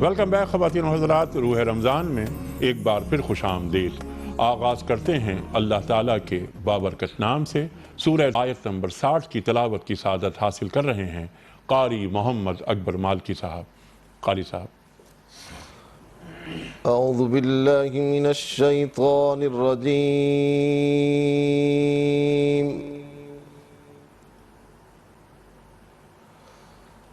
Welcome back خواتین و حضرات، روح رمضان میں ایک بار پھر خوش آمدید۔ آغاز کرتے ہیں اللہ تعالیٰ کے بابرکت نام سے۔ سورہ آیت نمبر 60 کی تلاوت کی سعادت حاصل کر رہے ہیں قاری محمد اکبر مالکی صاحب۔ قاری صاحب۔ اعوذ باللہ من الشیطان الرجیم،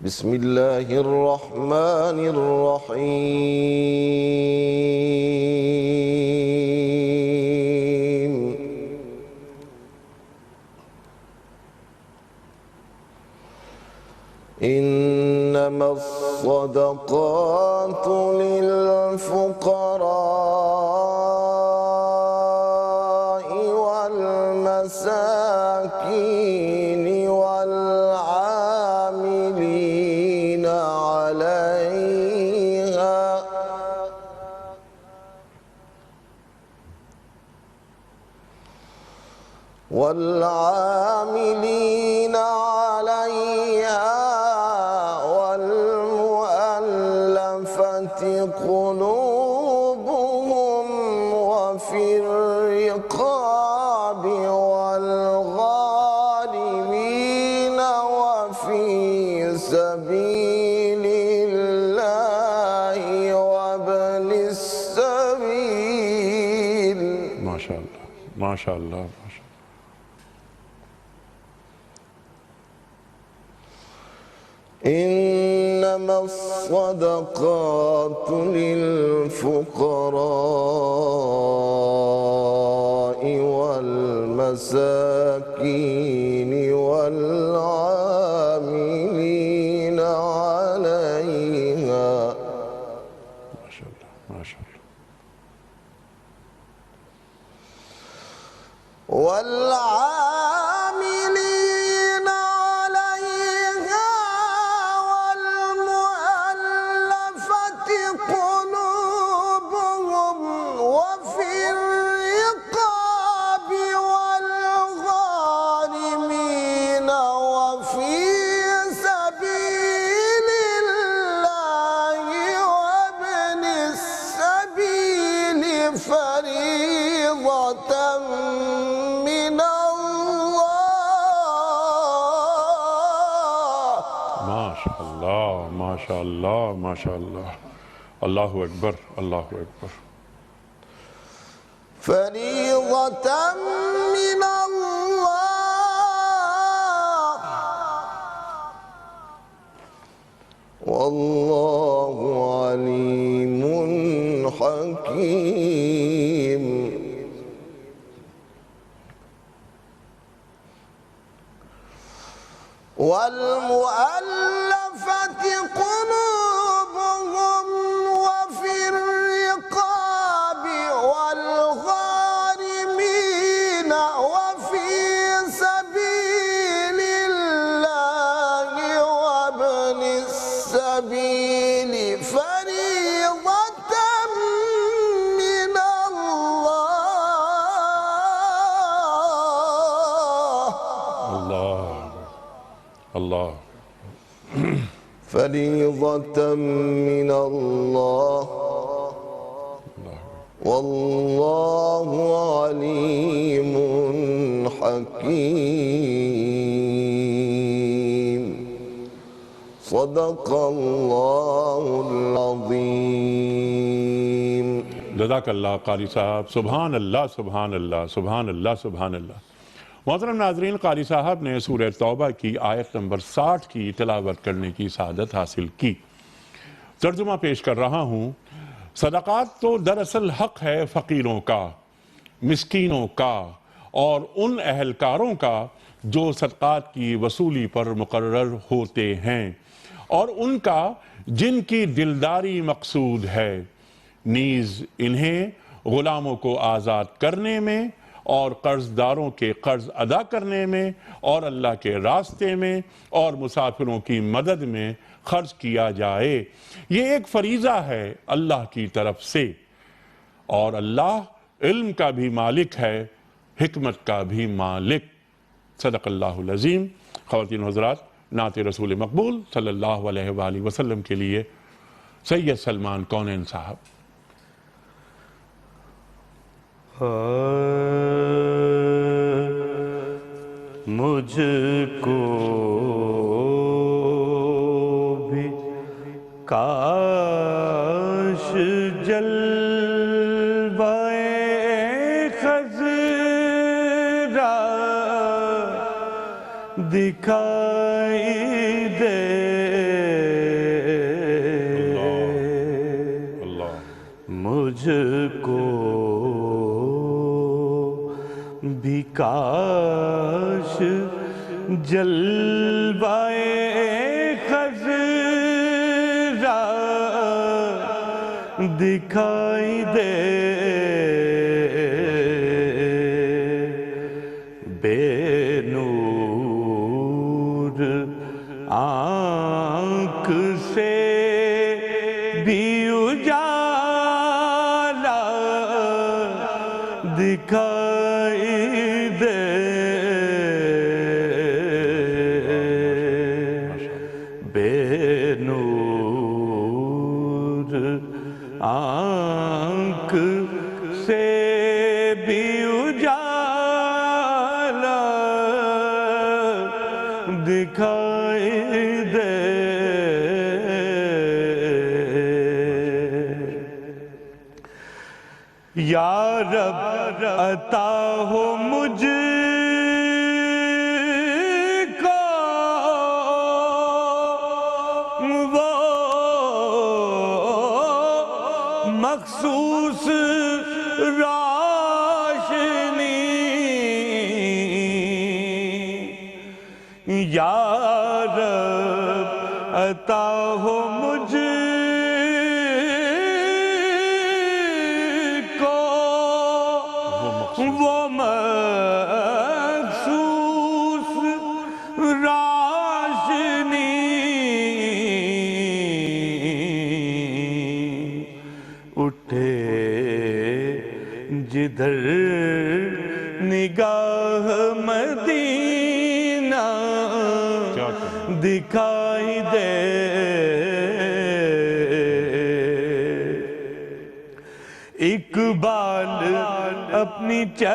بسم اللہ الرحمن الرحیم۔ انما الصدقات للفقراء والمساكين والعاملين عليها والمؤلفة قلوبهم وفي الرقاب والغارمين وفي سبيل الله وابن السبيل۔ ما شاء اللہ، ما شاء اللہ، ما شاء اللہ۔ انما الصدقات للفقراء والمساكين والعاملين عليها ما شاء اللہ، ما شاء اللہ۔ والعاملين عليها والمؤلفة قلوبهم وفي الرقاب والغارمين وفي سبيل الله وابن السبيل فريضة من الله۔ ما شاء اللہ، ما شاء اللہ، ما شاء اللہ۔ اللہ اکبر، اللہ اکبر۔ فريضة من الله والله عليم حكيم۔ والمؤلفة قلوبهم وفي الرقاب والغارمين وفي سبيل الله وابن السبيل فريضة من الله۔ اللہ، اللہ۔ فريضة من الله والله عليم حكيم۔ صدق الله العظيم۔ جزاک اللہ قاری صاحب۔ سبحان اللہ، سبحان اللہ، سبحان اللہ، سبحان اللہ۔ محترم ناظرین، قاری صاحب نے سورہ توبہ کی آیت نمبر 60 کی تلاوت کرنے کی سعادت حاصل کی۔ ترجمہ پیش کر رہا ہوں۔ صدقات تو دراصل حق ہے فقیروں کا، مسکینوں کا اور ان اہلکاروں کا جو صدقات کی وصولی پر مقرر ہوتے ہیں، اور ان کا جن کی دلداری مقصود ہے، نیز انہیں غلاموں کو آزاد کرنے میں اور قرض داروں کے قرض ادا کرنے میں اور اللہ کے راستے میں اور مسافروں کی مدد میں خرچ کیا جائے۔ یہ ایک فریضہ ہے اللہ کی طرف سے، اور اللہ علم کا بھی مالک ہے، حکمت کا بھی مالک۔ صدق اللہ العظیم۔ خواتین و حضرات، نعت رسول مقبول صلی اللہ علیہ وآلہ وسلم کے لیے سید سلمان کونین صاحب۔ مجھ کو بھی کاش جلوائے خضرا دکھائی دے، مجھ کو بھی کاش جلوائے خضرا دکھائی دے، بے نور آنکھ سے بھی اجالا دکھائی دے، بے نور آنکھ سے بھی اجالا دکھائی دے، یا رب عطا ہو مجھ کو وہ مخصوص روشنی، یا رب عطا ہو مجھ وہ مخصوص روشنی، اٹھے جدھر نگاہ مدینہ دکھائی دے، اقبال اپنی چشم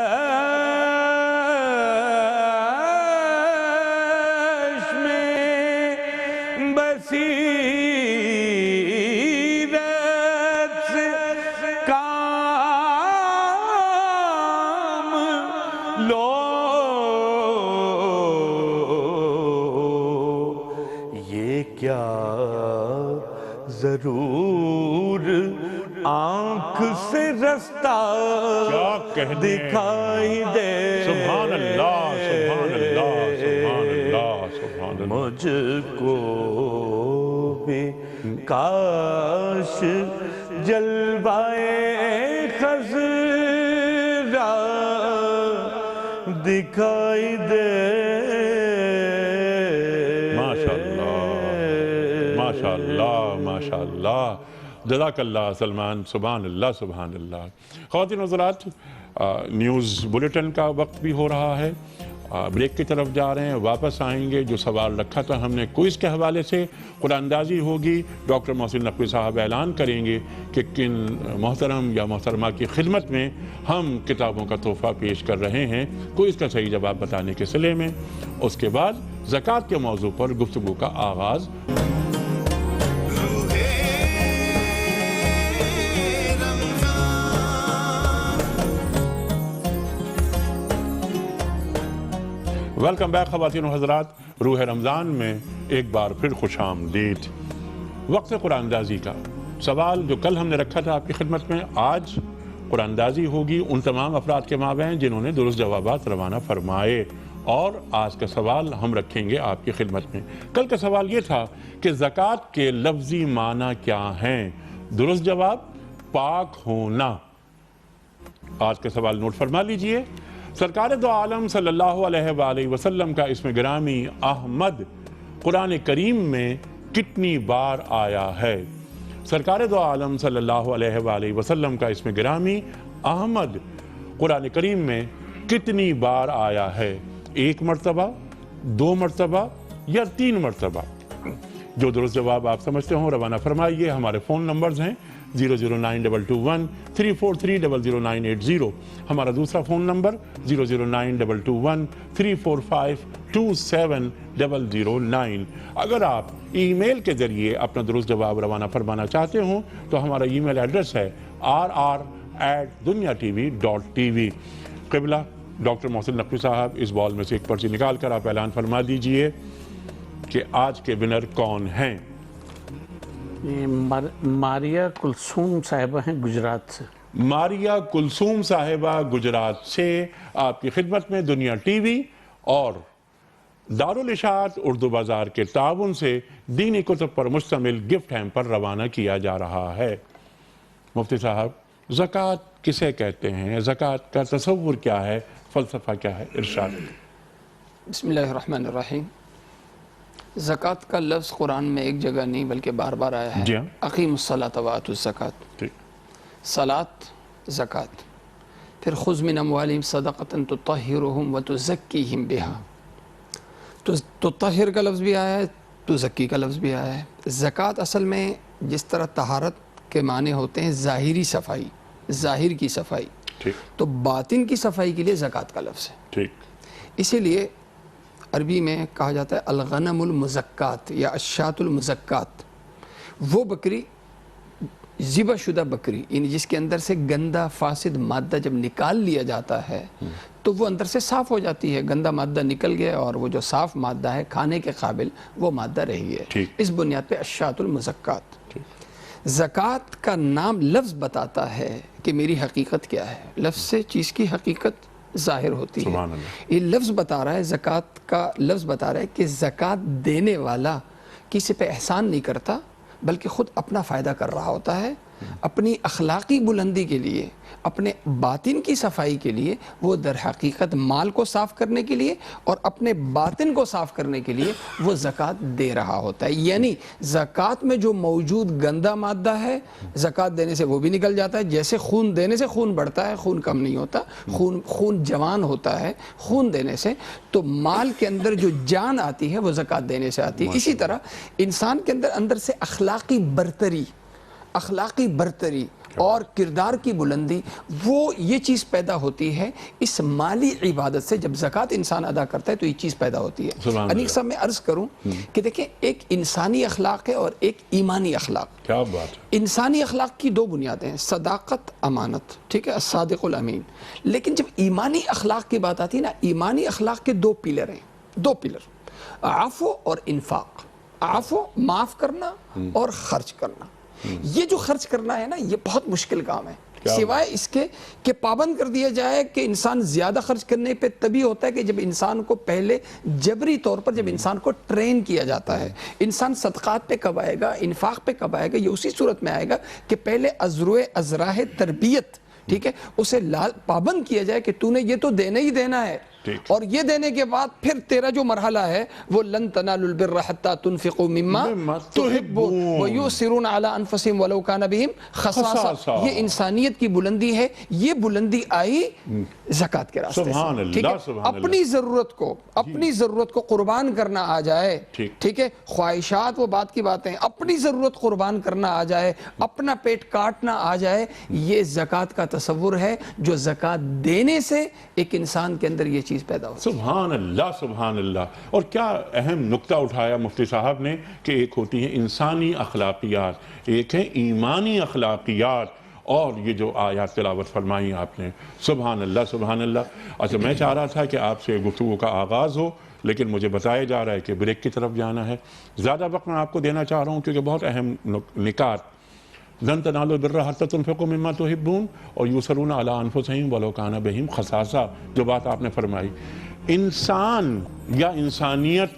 بصیرت سے کام لو، یہ کیا ضرور آنکھ سے رستہ دکھائی دے، سبحان اللہ سبحان اللہ سبحان اللہ سبحان اللہ، مجھ کو بھی کاش جلوائے خضرا دکھائی دے، ماشاءاللہ ماشاءاللہ ماشاءاللہ، جزاک اللہ سلمان، سبحان اللہ سبحان اللہ۔ خواتین و حضرات، نیوز بلیٹن کا وقت بھی ہو رہا ہے، بریک کی طرف جا رہے ہیں، واپس آئیں گے۔ جو سوال رکھا تھا ہم نے کوئز کے حوالے سے، قرآن اندازی ہوگی، ڈاکٹر محسن نقوی صاحب اعلان کریں گے کہ کن محترم یا محترمہ کی خدمت میں ہم کتابوں کا تحفہ پیش کر رہے ہیں کوئز کا صحیح جواب بتانے کے سلسلے میں۔ اس کے بعد زکوٰۃ کے موضوع پر گفتگو کا آغاز۔ ویلکم بیک خواتین و حضرات، روح رمضان میں ایک بار پھر خوش آمدید۔ وقت قرآن اندازی کا سوال جو کل ہم نے رکھا تھا آپ کی خدمت میں، آج قرآن اندازی ہوگی ان تمام افراد کے مابین جنہوں نے درست جوابات روانہ فرمائے، اور آج کا سوال ہم رکھیں گے آپ کی خدمت میں۔ کل کا سوال یہ تھا کہ زکوٰۃ کے لفظی معنی کیا ہیں؟ درست جواب پاک ہونا۔ آج کا سوال نوٹ فرما لیجئے۔ سرکار دو عالم صلی اللہ علیہ وآلہ وسلم کا اسم گرامی احمد قرآن کریم میں کتنی بار آیا ہے؟ سرکار دو عالم صلی اللہ علیہ وآلہ وسلم کا اسم گرامی احمد قرآن کریم میں کتنی بار آیا ہے؟ 1 مرتبہ، 2 مرتبہ یا 3 مرتبہ؟ جو درست جواب آپ سمجھتے ہوں روانہ فرمائیے. ہمارے فون نمبرز ہیں 009221343000980. ہمارا دوسرا فون نمبر 0092234527009. اگر آپ ای میل کے ذریعے اپنا درست جواب روانہ فرمانا چاہتے ہوں تو ہمارا ای میل ایڈریس ہے rr@dunyatv.tv. قبلہ ڈاکٹر محسن نقوی صاحب اس بال میں سے ایک پرچی نکال کر آپ اعلان فرما دیجئے کہ آج کے ونر کون ہیں. ماریہ کلثوم صاحبہ ہیں گجرات سے. ماریہ کلثوم صاحبہ گجرات سے آپ کی خدمت میں دنیا ٹی وی اور دارالاشاعت اردو بازار کے تعاون سے دینی کتب پر مشتمل گفٹ ہیمپر روانہ کیا جا رہا ہے. مفتی صاحب زکوٰۃ کسے کہتے ہیں؟ زکوٰۃ کا تصور کیا ہے؟ فلسفہ کیا ہے؟ ارشاد. بسم اللہ الرحمن الرحیم. زکوٰۃ کا لفظ قرآن میں ایک جگہ نہیں بلکہ بار بار آیا ہے. جی ہاں. اقیم الصلاۃ وآتوا الزکاۃ. صلاۃ، زکوٰۃ. پھر خذ من اموالہم صدقۃ تطہرہم وتزکیہم بہا. تو تطہر کا لفظ بھی آیا ہے، تزکی کا لفظ بھی آیا ہے. زکوٰۃ اصل میں جس طرح طہارت کے معنی ہوتے ہیں ظاہری صفائی، ظاہر کی صفائی، تو باطن کی صفائی کے لیے زکوٰۃ کا لفظ ہے. اسی لیے عربی میں کہا جاتا ہے الغنم المزکات یا الشاۃ المزکات. وہ بکری، ذبح شدہ بکری، یعنی جس کے اندر سے گندا فاسد مادہ جب نکال لیا جاتا ہے تو وہ اندر سے صاف ہو جاتی ہے. گندا مادہ نکل گیا اور وہ جو صاف مادہ ہے کھانے کے قابل وہ مادہ رہی ہے. اس بنیاد پہ الشاۃ المزکات. زکوٰۃ کا نام لفظ بتاتا ہے کہ میری حقیقت کیا ہے. لفظ سے چیز کی حقیقت ظاہر ہوتی ہے. یہ لفظ بتا رہا ہے، زکوٰۃ کا لفظ بتا رہا ہے کہ زکوٰۃ دینے والا کسی پہ احسان نہیں کرتا بلکہ خود اپنا فائدہ کر رہا ہوتا ہے. اپنی اخلاقی بلندی کے لیے، اپنے باطن کی صفائی کے لیے وہ در حقیقت مال کو صاف کرنے کے لیے اور اپنے باطن کو صاف کرنے کے لیے وہ زکوٰۃ دے رہا ہوتا ہے. یعنی زکوٰۃ میں جو موجود گندا مادہ ہے زکوٰۃ دینے سے وہ بھی نکل جاتا ہے. جیسے خون دینے سے خون بڑھتا ہے، خون کم نہیں ہوتا، خون جوان ہوتا ہے خون دینے سے. تو مال کے اندر جو جان آتی ہے وہ زکوٰۃ دینے سے آتی ہے. اسی طرح انسان کے اندر سے اخلاقی برتری اور کردار کی بلندی، وہ یہ چیز پیدا ہوتی ہے اس مالی عبادت سے. جب زکوٰۃ انسان ادا کرتا ہے تو یہ چیز پیدا ہوتی ہے. انیق صاحب میں عرض کروں کہ دیکھیں ایک انسانی اخلاق ہے اور ایک ایمانی اخلاق. کیا بات ہے. انسانی اخلاق کی دو بنیادیں ہیں، صداقت، امانت، ٹھیک ہے، الصادق الامین. لیکن جب ایمانی اخلاق کی بات آتی ہے نا، ایمانی اخلاق کے دو پلر ہیں، عفو اور انفاق. عفو معاف کرنا اور خرچ کرنا. یہ جو خرچ کرنا ہے نا یہ بہت مشکل کام ہے، سوائے اس کے کہ پابند کر دیا جائے کہ انسان زیادہ خرچ کرنے پہ تبھی ہوتا ہے کہ جب انسان کو پہلے جبری طور پر جب انسان کو ٹرین کیا جاتا ہے. انسان صدقات پہ کب آئے گا، انفاق پہ کب آئے گا؟ یہ اسی صورت میں آئے گا کہ پہلے ازراہ تربیت، ٹھیک ہے، اسے پابند کیا جائے کہ تو نے یہ تو دینا ہی دینا ہے، اور یہ دینے کے بعد پھر تیرا جو مرحلہ ہے وہ لن تنالوا البر حتى تنفقوا مما تحبون ويؤثرون على انفسهم ولو كان بهم خصاصہ. یہ انسانیت کی بلندی ہے. یہ بلندی آئی زکوٰۃ کے راستے سے. ٹھیک ہے، اپنی ضرورت کو قربان کرنا آ جائے، ٹھیک ہے، خواہشات وہ بات کی باتیں، اپنی ضرورت قربان کرنا آ جائے، اپنا پیٹ کاٹنا آ جائے. یہ زکوٰۃ کا تصور ہے جو زکوٰۃ دینے سے ایک انسان کے اندر یہ چیز پیدا ہوتی ہے. سبحان اللہ، سبحان اللہ. اور کیا اہم نقطہ اٹھایا مفتی صاحب نے کہ ایک ہوتی ہے انسانی اخلاقیات، ایک ہے ایمانی اخلاقیات، اور یہ جو آیات تلاوت فرمائی آپ نے، سبحان اللہ سبحان اللہ. اچھا میں چاہ رہا تھا کہ آپ سے گفتگو کا آغاز ہو لیکن مجھے بتایا جا رہا ہے کہ بریک کی طرف جانا ہے. زیادہ وقت میں آپ کو دینا چاہ رہا ہوں کیونکہ بہت اہم نکات، لن تنالوا البر حتى تنفقوا مما تحبون اور یؤثرون علی انفسہم ولو کان بہم خصاصہ. جو بات آپ نے فرمائی، انسان یا انسانیت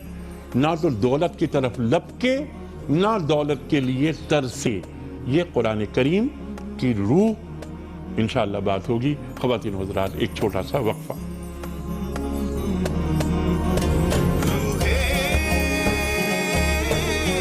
نہ تو دولت کی طرف لپکے نہ دولت کے لیے ترسے. یہ قرآن کریم کی روح. انشاءاللہ بات ہوگی. خواتین و حضرات ایک چھوٹا سا وقفہ.